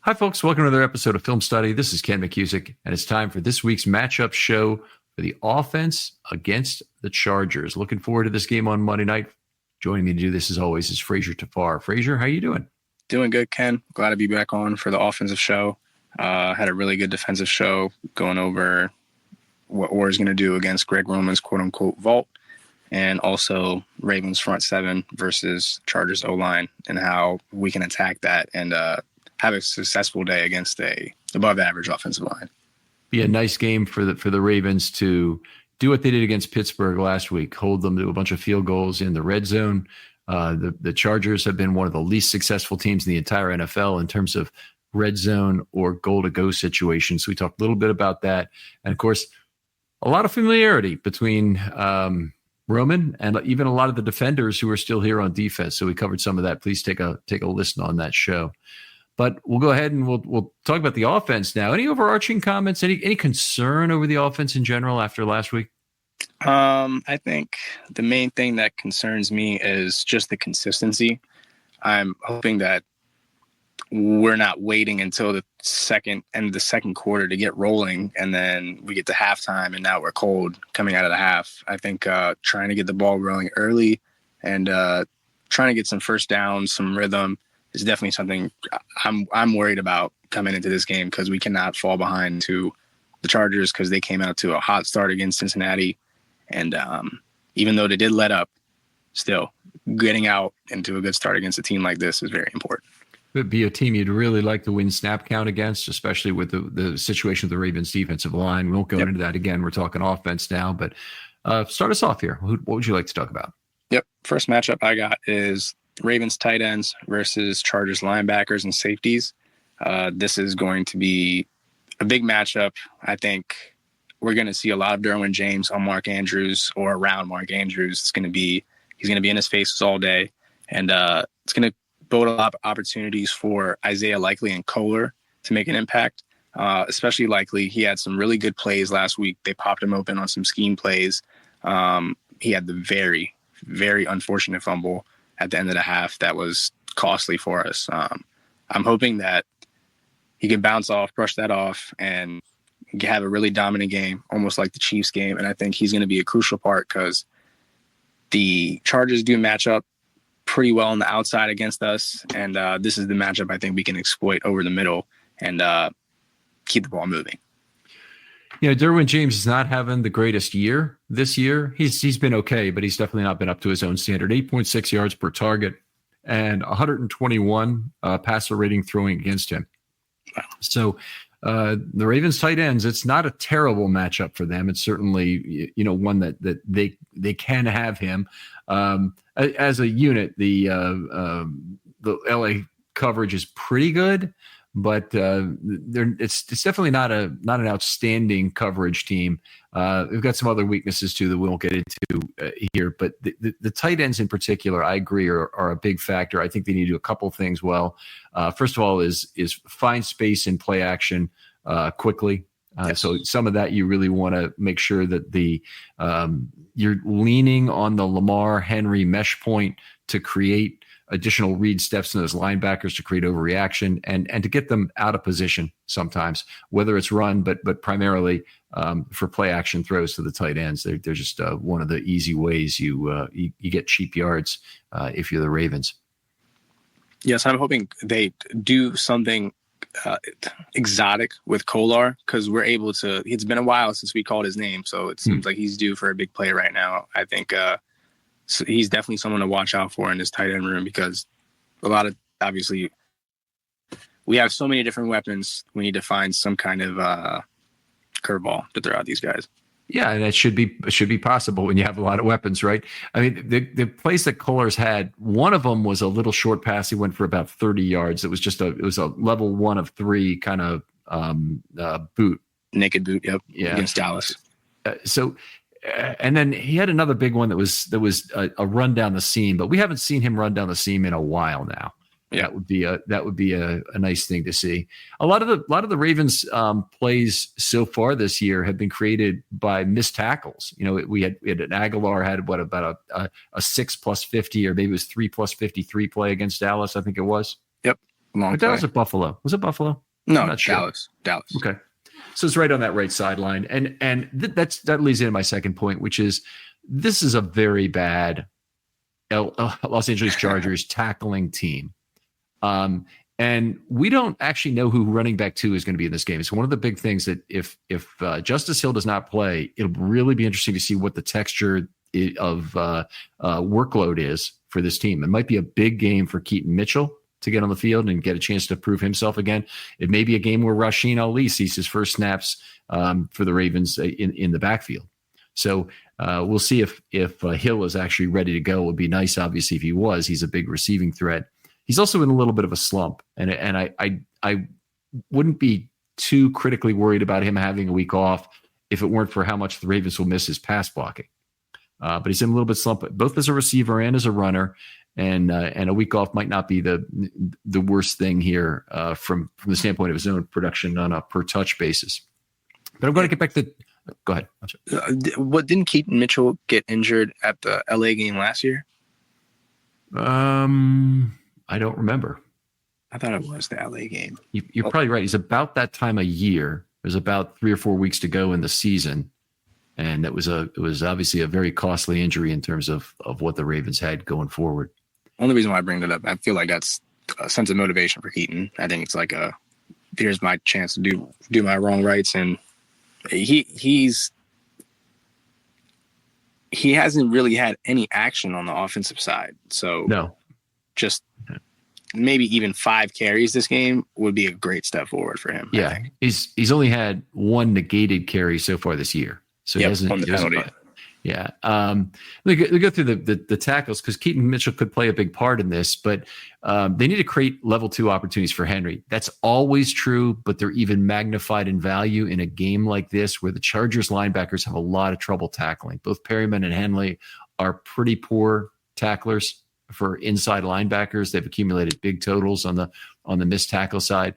Hi, folks. Welcome to another episode of Film Study. This is Ken McCusick, and it's time for this week's matchup show for the offense against the Chargers. Looking forward to this game on Monday night. Joining me to do this, as always, is Fraser Tafar. Fraser, how you doing? Doing good, Ken. Glad to be back on for the offensive show. Had a really good defensive show going over what Orr's going to do against Greg Roman's quote-unquote vault, and also Ravens front seven versus Chargers O-line and how we can attack that and have a successful day against a above-average offensive line. Be a nice game for the Ravens to do what they did against Pittsburgh last week, hold them to a bunch of field goals in the red zone. The Chargers have been one of the least successful teams in the entire NFL in terms of red zone or goal-to-go situations. We talked a little bit about that. And, of course, a lot of familiarity between Roman and even a lot of the defenders who are still here on defense. So we covered some of that. Please take a listen on that show. But we'll go ahead and we'll talk about the offense now. Any overarching comments? Any concern over the offense in general after last week? I think the main thing that concerns me is just the consistency. I'm hoping that we're not waiting until the second quarter to get rolling, and then we get to halftime, and now we're cold coming out of the half. I think trying to get the ball rolling early and trying to get some first downs, some rhythm, is definitely something I'm worried about coming into this game, because we cannot fall behind to the Chargers, because they came out to a hot start against Cincinnati. And even though they did let up, still getting out into a good start against a team like this is very important. It would be a team you'd really like to win snap count against, especially with the situation of the Ravens defensive line. We won't go into that again. We're talking offense now, but start us off here. What would you like to talk about? Yep. First matchup I got is Ravens tight ends versus Chargers linebackers and safeties. This is going to be a big matchup. I think we're going to see a lot of Derwin James on Mark Andrews or around Mark Andrews. He's going to be in his faces all day, and it's going to build a lot of opportunities for Isaiah Likely and Kohler to make an impact, especially Likely. He had some really good plays last week. They popped him open on some scheme plays. He had the very, very unfortunate fumble at the end of the half that was costly for us. I'm hoping that he can brush that off, and have a really dominant game, almost like the Chiefs game. And I think he's going to be a crucial part, because the Chargers do match up pretty well on the outside against us. And this is the matchup I think we can exploit over the middle and keep the ball moving. You know, Derwin James is not having the greatest year this year. He's been okay, but he's definitely not been up to his own standard. 8.6 yards per target and 121 passer rating throwing against him. Wow. So the Ravens tight ends, it's not a terrible matchup for them. It's certainly, one that they can have him. As a unit, the LA coverage is pretty good, but it's definitely not an outstanding coverage team. We've got some other weaknesses too that we won't get into here, but the tight ends in particular, I agree, are a big factor. I think they need to do a couple things well. First of all, is find space in play action quickly. So some of that you really want to make sure that you're leaning on the Lamar Henry mesh point to create additional read steps in those linebackers to create overreaction and to get them out of position sometimes, whether it's run, but primarily for play action throws to the tight ends. They're just one of the easy ways you get cheap yards if you're the Ravens. Yes, I'm hoping they do something exotic with Kolar, because we're able to. It's been a while since we called his name, so it seems like he's due for a big play right now. I think so he's definitely someone to watch out for in this tight end room, because obviously we have so many different weapons. We need to find some kind of curveball to throw out these guys. Yeah, and it should be possible when you have a lot of weapons, right? I mean, the plays that Kolar's had, one of them was a little short pass. He went for about 30 yards. It was a level 1 of 3 kind of boot. Naked boot, yep. Yeah. Against Dallas. And then he had another big one that was a run down the seam, but we haven't seen him run down the seam in a while now. Yeah. That would be a nice thing to see. A lot of the Ravens plays so far this year have been created by missed tackles. You know, we had an Aguilar had about a 6+50, or maybe it was 3+53 play against Dallas, I think it was. Yep. long But that play. was at Buffalo. Was it Buffalo? No, I'm not sure. Dallas. Okay. So it's right on that right sideline. And that leads into my second point, which is this is a very bad Los Angeles Chargers tackling team. And we don't actually know who running back 2 is going to be in this game. It's one of the big things that if Justice Hill does not play, it'll really be interesting to see what the texture of workload is for this team. It might be a big game for Keaton Mitchell to get on the field and get a chance to prove himself again. It may be a game where Rasheen Ali sees his first snaps for the Ravens in the backfield. So we'll see if Hill is actually ready to go. It would be nice, obviously, if he was. He's a big receiving threat. He's also in a little bit of a slump, and I wouldn't be too critically worried about him having a week off if it weren't for how much the Ravens will miss his pass blocking. But he's in a little bit slump, both as a receiver and as a runner, and a week off might not be the worst thing here from the standpoint of his own production on a per touch basis. But I'm going to get back to. Go ahead. What didn't Keaton Mitchell get injured at the LA game last year? I don't remember. I thought it was the LA game. You're probably right. He's about that time of year. There's about 3 or 4 weeks to go in the season, and it was obviously a very costly injury in terms of what the Ravens had going forward. Only reason why I bring that up, I feel like that's a sense of motivation for Keaton. I think it's like here's my chance to do my wrong rights, and he hasn't really had any action on the offensive side. So no, just maybe even 5 carries this game would be a great step forward for him. Yeah, he's only had 1 negated carry so far this year, so he hasn't. On the penalty. Yeah, they go through the tackles because Keaton Mitchell could play a big part in this, but they need to create level 2 opportunities for Henry. That's always true, but they're even magnified in value in a game like this where the Chargers linebackers have a lot of trouble tackling. Both Perryman and Henley are pretty poor tacklers for inside linebackers. They've accumulated big totals on the missed tackle side.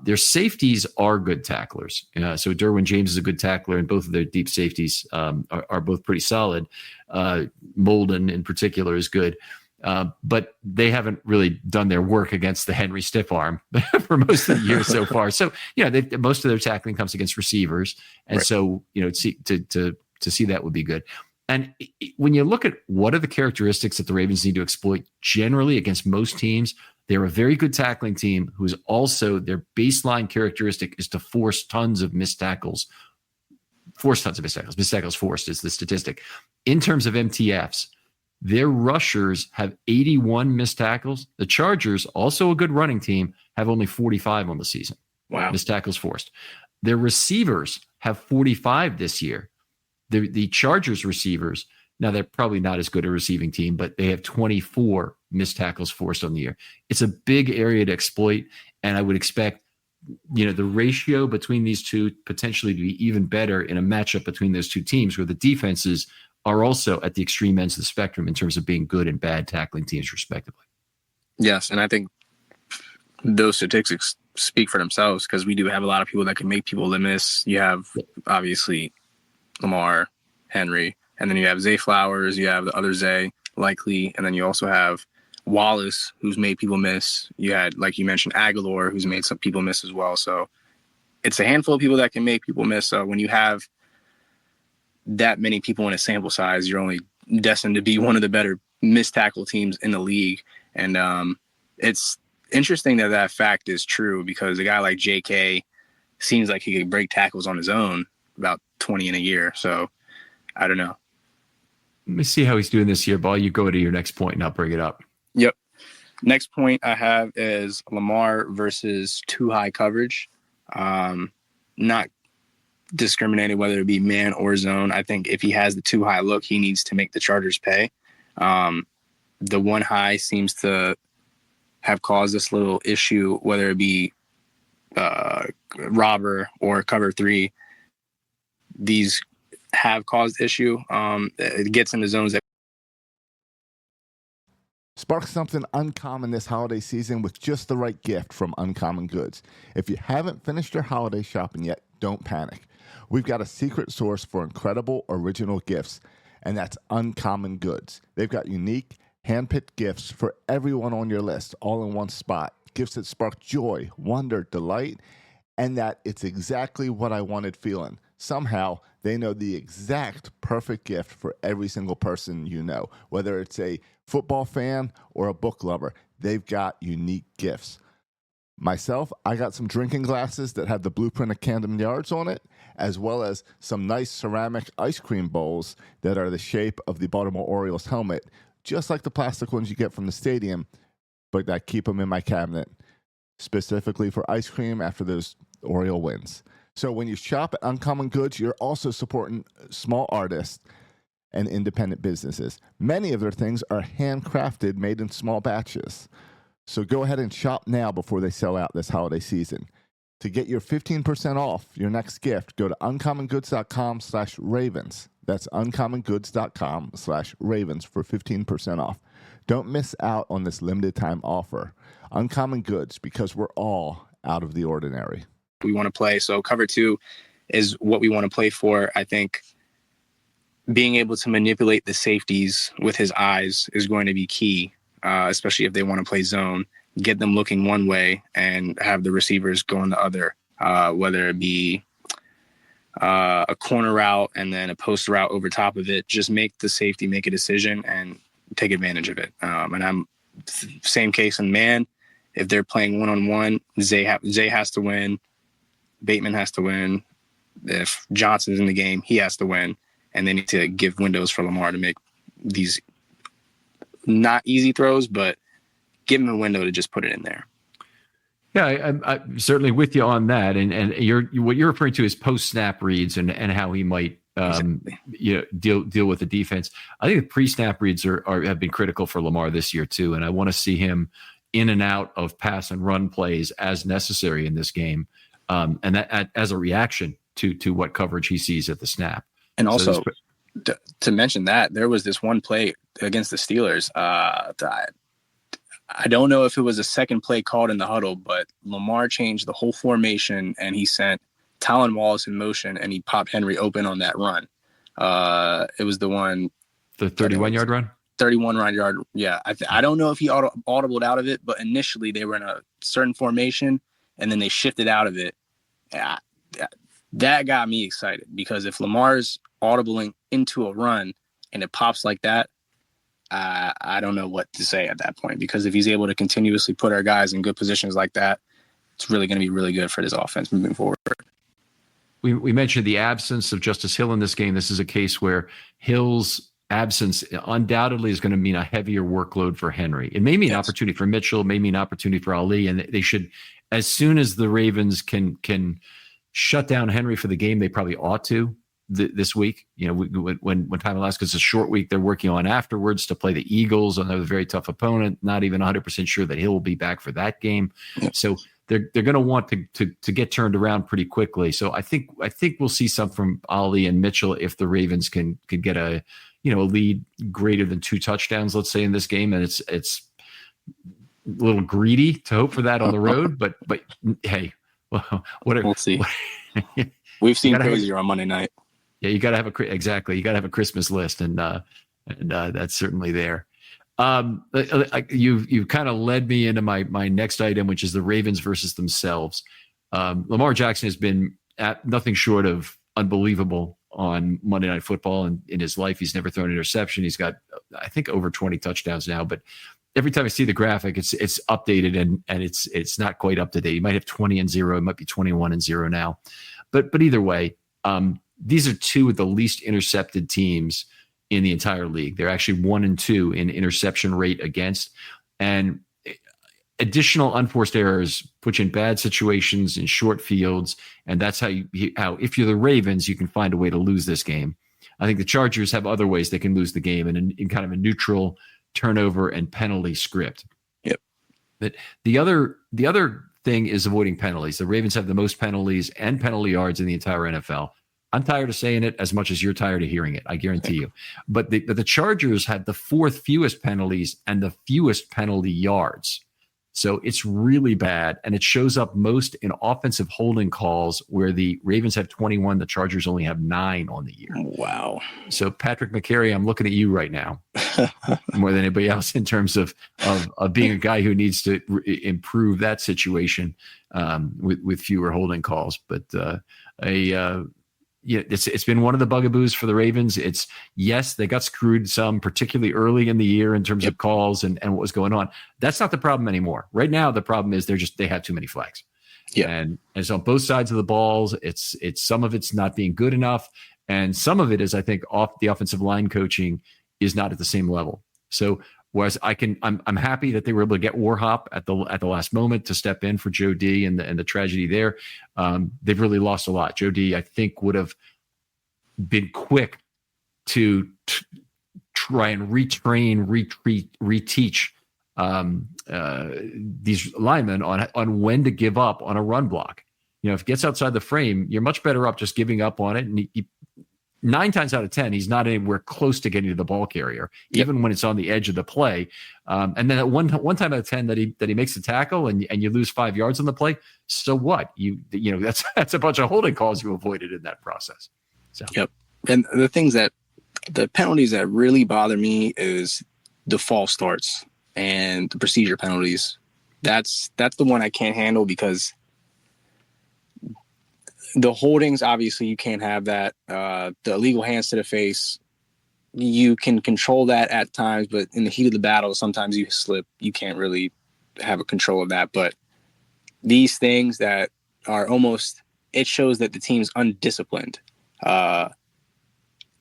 Their safeties are good tacklers. So Derwin James is a good tackler, and both of their deep safeties are both pretty solid. Molden in particular is good. But they haven't really done their work against the Henry stiff arm for most of the year so far. So, most of their tackling comes against receivers. And right. So, to see that would be good. And when you look at what are the characteristics that the Ravens need to exploit generally against most teams, they're a very good tackling team who's also their baseline characteristic is to force tons of missed tackles. Missed tackles forced is the statistic. In terms of MTFs, their rushers have 81 missed tackles. The Chargers, also a good running team, have only 45 on the season. Wow. Missed tackles forced. Their receivers have 45 this year. The Chargers receivers, now they're probably not as good a receiving team, but they have 24 missed tackles forced on the year. It's a big area to exploit, and I would expect, the ratio between these two potentially to be even better in a matchup between those two teams where the defenses are also at the extreme ends of the spectrum in terms of being good and bad tackling teams, respectively. Yes, and I think those statistics speak for themselves because we do have a lot of people that can make people miss. You have, obviously, Lamar, Henry, and then you have Zay Flowers, you have the other Zay, Likely, and then you also have Wallace, who's made people miss. You had, like you mentioned, Aguilar, who's made some people miss as well. So it's a handful of people that can make people miss. So when you have that many people in a sample size, you're only destined to be one of the better missed tackle teams in the league. And it's interesting that fact is true because a guy like JK seems like he could break tackles on his own, about 20 in a year. So I don't know. Let me see how he's doing this year, Ball. You go to your next point and I'll bring it up. Yep. Next point I have is Lamar versus too high coverage. Not discriminated whether it be man or zone. I think if he has the too high look, he needs to make the Chargers pay. The one high seems to have caused this little issue, whether it be robber or cover 3. These have caused issue. It gets into zones that spark something uncommon this holiday season with just the right gift from Uncommon Goods. If you haven't finished your holiday shopping yet, don't panic. We've got a secret source for incredible original gifts, and that's Uncommon Goods. They've got unique, hand-picked gifts for everyone on your list, all in one spot. gifts that spark joy, wonder, delight, and that it's exactly what I wanted feeling. Somehow, they know the exact perfect gift for every single person you know. Whether it's a football fan or a book lover, they've got unique gifts. Myself, I got some drinking glasses that have the blueprint of Camden Yards on it, as well as some nice ceramic ice cream bowls that are the shape of the Baltimore Orioles helmet, just like the plastic ones you get from the stadium, but I keep them in my cabinet, specifically for ice cream after those Oriole wins. So when you shop at Uncommon Goods, you're also supporting small artists and independent businesses. Many of their things are handcrafted, made in small batches. So go ahead and shop now before they sell out this holiday season. To get your 15% off your next gift, go to uncommongoods.com/ravens. That's uncommongoods.com/ravens for 15% off. Don't miss out on this limited time offer. Uncommon Goods, because we're all out of the ordinary. We want to play. So cover 2 is what we want to play for. I think being able to manipulate the safeties with his eyes is going to be key, especially if they want to play zone. Get them looking one way and have the receivers going the other, whether it be a corner route and then a post route over top of it. Just make the safety make a decision and take advantage of it. And I'm same case in man. If they're playing one-on-one, Zay has to win. Bateman has to win. If Johnson's in the game, he has to win. And they need to give windows for Lamar to make these not easy throws, but give him a window to just put it in there. Yeah, I'm certainly with you on that. And what you're referring to is post-snap reads and how he might Exactly. deal with the defense. I think the pre-snap reads have been critical for Lamar this year too, and I want to see him in and out of pass and run plays as necessary in this game, and that as a reaction to what coverage he sees at the snap. And also, to mention that, there was this one play against the Steelers. I don't know if it was a second play called in the huddle, but Lamar changed the whole formation, and he sent Talon Wallace in motion, and he popped Henry open on that run. It was the 31-yard run? 31 yard. Yeah. I don't know if he audibled out of it, but initially they were in a certain formation, and then they shifted out of it. Yeah, that got me excited, because if Lamar's audibling into a run and it pops like that, I don't know what to say at that point, because if he's able to continuously put our guys in good positions like that, it's really going to be really good for this offense moving forward. We mentioned the absence of Justice Hill in this game. This is a case where Hill's absence undoubtedly is going to mean a heavier workload for Henry. It may mean an opportunity for Mitchell, maybe an opportunity for Ali, and they should, as soon as the Ravens can shut down Henry for the game, they probably ought to this week. You know, when time allows, because it's a short week, they're working on afterwards to play the Eagles, and they're a very tough opponent. Not even 100% sure that Hill will be back for that game. Yep. So they're going to want to get turned around pretty quickly. So I think we'll see some from Ali and Mitchell if the Ravens can get a lead greater than 2 touchdowns, let's say, in this game. And it's a little greedy to hope for that on the road, but hey, well, we'll see. We've seen crazier on Monday night. Yeah, you got to have you got to have a Christmas list, and that's certainly there. You've kind of led me into my next item, which is the Ravens versus themselves. Lamar Jackson has been nothing short of unbelievable on Monday Night Football, and in his life, he's never thrown an interception. He's got, I think, over 20 touchdowns now. But every time I see the graphic, it's updated and it's not quite up to date. He might have 20-0, it might be 21-0 now. But either way, these are 2 of the least intercepted teams in the entire league. They're actually 1-2 in interception rate against, and additional unforced errors put you in bad situations in short fields. And that's how if you're the Ravens, you can find a way to lose this game. I think the Chargers have other ways they can lose the game in kind of a neutral turnover and penalty script. Yep. But the other thing is avoiding penalties. The Ravens have the most penalties and penalty yards in the entire NFL. I'm tired of saying it as much as you're tired of hearing it, I guarantee you. But the Chargers had the 4th fewest penalties and the fewest penalty yards So it's really bad. And it shows up most in offensive holding calls where the Ravens have 21, the Chargers only have 9 on the year. Wow. So Patrick McCary, I'm looking at you right now more than anybody else in terms of being a guy who needs to improve that situation with fewer holding calls. But it's been one of the bugaboos for the Ravens. It's yes, they got screwed some, particularly early in the year in terms of calls and what was going on. That's not the problem anymore. Right now, the problem is they have too many flags. Yeah. And so on both sides of the balls, it's some of it's not being good enough. And some of it is, I think, off the offensive line coaching is not at the same level. So whereas I'm happy that they were able to get Warhop at the last moment to step in for Joe D and the tragedy there. They've really lost a lot. Joe D, I think, would have been quick to try and retrain, reteach these linemen on when to give up on a run block. If it gets outside the frame, you're much better up just giving up on it. And 9 times out of 10, he's not anywhere close to getting to the ball carrier, even when it's on the edge of the play. And then at one time out of 10 that he makes the tackle and you lose 5 yards on the play. So what? That's a bunch of holding calls you avoided in that process. So. Yep. And the penalties that really bother me is the false starts and the procedure penalties. That's the one I can't handle because the holdings, obviously, you can't have that. The illegal hands to the face, you can control that at times, but in the heat of the battle, sometimes you slip. You can't really have a control of that. But these things that are almost, it shows that the team's undisciplined. The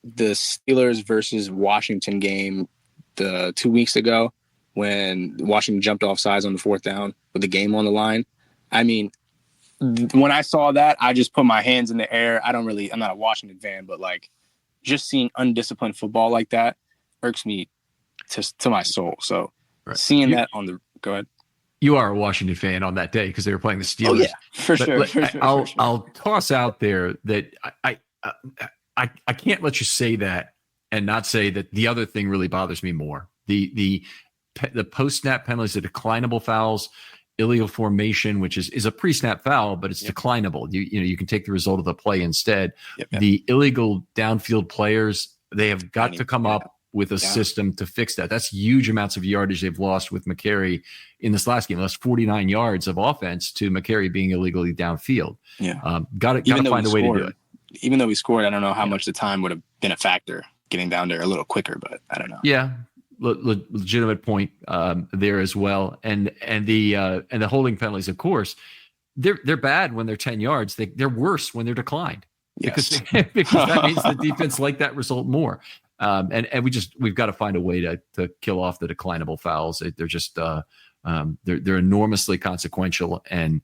Steelers versus Washington game 2 weeks ago when Washington jumped off sides on the 4th down with the game on the line. I mean, when I saw that, I just put my hands in the air. I'm not a Washington fan, but just seeing undisciplined football like that irks me to my soul. So seeing that go ahead. You are a Washington fan on that day because they were playing the Steelers. Oh, yeah, for sure. I'll toss out there that I can't let you say that and not say that the other thing really bothers me more. The post-snap penalties, the declinable fouls, illegal formation, which is a pre-snap foul, but it's declinable. You can take the result of the play instead. Yep. The illegal downfield players, they have got to come up with a system to fix that. That's huge amounts of yardage they've lost with McCary in this last game. That's 49 yards of offense to McCary being illegally downfield. Yeah, got to find a way to do it. Even though we scored, I don't know how much the time would have been a factor getting down there a little quicker, but I don't know. Yeah. Legitimate point there as well, and the holding penalties, of course, they're bad when they're 10 yards. They're worse when they're declined because that means the defense liked that result more. And we've got to find a way to kill off the declinable fouls. They're just they're enormously consequential, and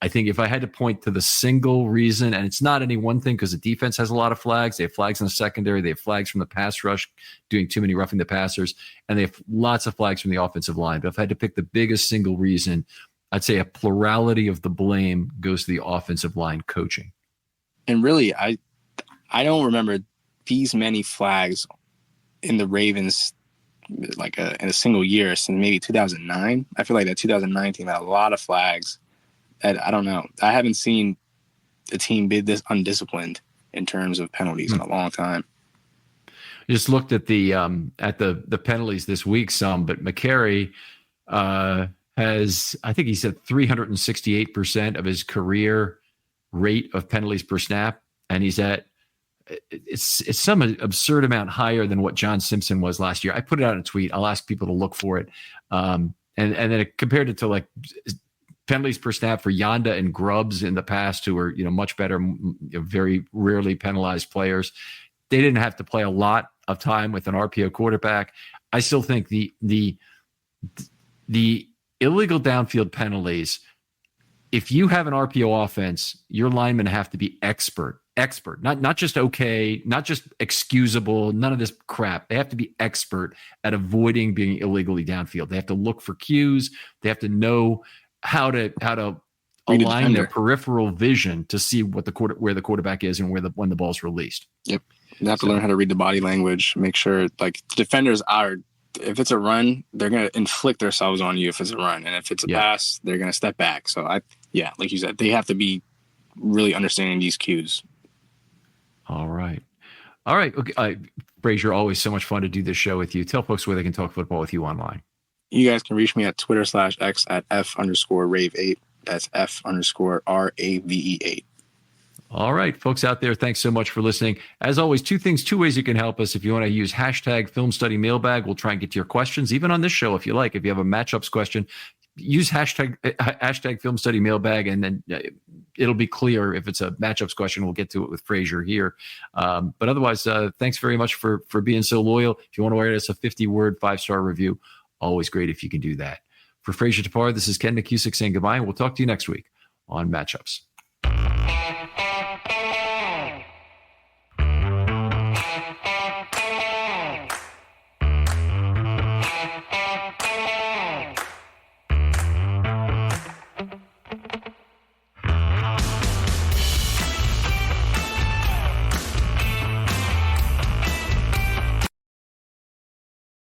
I think if I had to point to the single reason, and it's not any one thing because the defense has a lot of flags. They have flags in the secondary. They have flags from the pass rush doing too many roughing the passers. And they have lots of flags from the offensive line. But if I had to pick the biggest single reason, I'd say a plurality of the blame goes to the offensive line coaching. And really, I don't remember these many flags in the Ravens in a single year since maybe 2009. I feel like that 2019 had a lot of flags. I don't know. I haven't seen the team be this undisciplined in terms of penalties in a long time. I just looked at the penalties this week some, but McCary has, I think he said 368% of his career rate of penalties per snap, and he's at it's some absurd amount higher than what John Simpson was last year. I put it out in a tweet. I'll ask people to look for it, and then it compared it to penalties per snap for Yanda and Grubbs in the past, who were much better, very rarely penalized players. They didn't have to play a lot of time with an RPO quarterback. I still think the illegal downfield penalties, if you have an RPO offense, your linemen have to be expert, not just okay, not just excusable, none of this crap. They have to be expert at avoiding being illegally downfield. They have to look for cues. They have to know how to align their peripheral vision to see where the quarterback is and when the ball's released. Yep. You have to learn how to read the body language, make sure defenders are if it's a run, they're going to inflict themselves on you if it's a run. And if it's a pass, they're going to step back. So, like you said, they have to be really understanding these cues. All right. Okay. Frazier, always so much fun to do this show with you. Tell folks where they can talk football with you online. You guys can reach me at Twitter/X at F_Rave8. That's F_RAVE8. All right, folks out there, thanks so much for listening. As always, two ways you can help us. If you want to use hashtag Film Study Mailbag, we'll try and get to your questions, even on this show if you like. If you have a matchups question, use hashtag Film Study Mailbag, and then it'll be clear. If it's a matchups question, we'll get to it with Frazier here. But otherwise, thanks very much for being so loyal. If you want to write us a 50-word 5-star review, always great if you can do that. For Frazier Tapar, this is Ken McCusick saying goodbye, and we'll talk to you next week on Matchups.